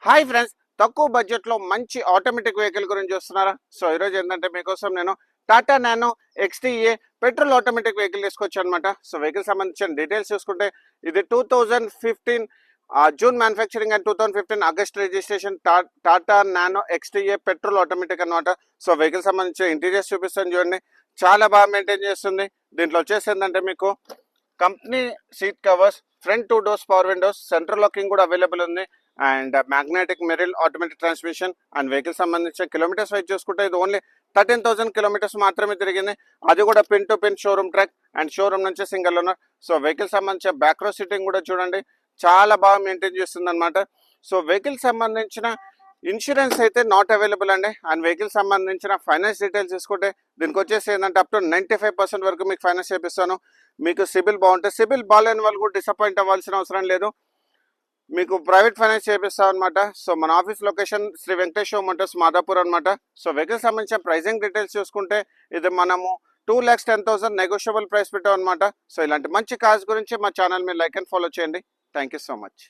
Hi friends, తక్కువ బడ్జెట్లో మంచి ఆటోమేటిక్ వెహికల్ గురించి చూస్తున్నారా? సో ఈరోజు ఏంటంటే మీకోసం నేను Tata nano XTA petrol automatic vehicle తీసుకొచ్చాను అనమాట. సో వెహికల్ సంబంధించిన డీటెయిల్స్ చూసుకుంటే ఇది 2015 June manufacturing and 2015 August registration Tata nano XTA petrol automatic అనమాట. సో వెహికల్ సంబంధించిన ఇంటీరియర్స్ చూపిస్తాను చూడండి, చాలా బాగా మెయింటైన్ చేస్తుంది. దీంట్లో వచ్చేసి ఏంటంటే మీకు company seat covers, front 2 doors power Windows, central locking కూడా అవైలబుల్ ఉంది. And magnetic mirror automatic transmission. And vehicle సంబంధించిన కిలోమీటర్స్ వైజ్ చూసుకుంటే ఇది ఓన్లీ 13,000 కిలోమీటర్స్ మాత్రమే తిరిగింది. అది కూడా pin to pin showroom track and showroom నుంచి సింగిల్ ఓనర్. సో వెహికల్ సంబంధించిన బ్యాక్ రో సీటింగ్ కూడా చూడండి, చాలా బాగా మెయింటైన్ చేస్తుంది అనమాట. సో వెహికల్ సంబంధించిన ఇన్సూరెన్స్ అయితే నాట్ అవైలబుల్ అండి. అండ్ వెహికల్ సంబంధించిన ఫైనాన్స్ డీటెయిల్స్ తీసుకుంటే దీనికి వచ్చేసి ఏంటంటే అప్ టు 95% వరకు మీకు ఫైనాన్స్ చేపిస్తాను. మీకు సిబిల్ బాగుంటే, సిబిల్ బాగాలేని వాళ్ళు కూడా డిసప్పాయింట్ అవ్వాల్సిన అవసరం లేదు, మీకు ప్రైవేట్ ఫైనాన్స్ చేపిస్తాం అనమాట. సో మన office location Shri Venkateswara motors Madapur అనమాట. సో వెహికల్ సంబంధించిన ప్రైజింగ్ డీటెయిల్స్ చూసుకుంటే ఇది మనము 2,10,000 నెగోషియబుల్ ప్రైస్ పెట్టాం అనమాట. సో ఇలాంటి మంచి కార్స్ గురించి మా ఛానల్ మీరు లైక్ అండ్ ఫాలో చేయండి. Thank you so much.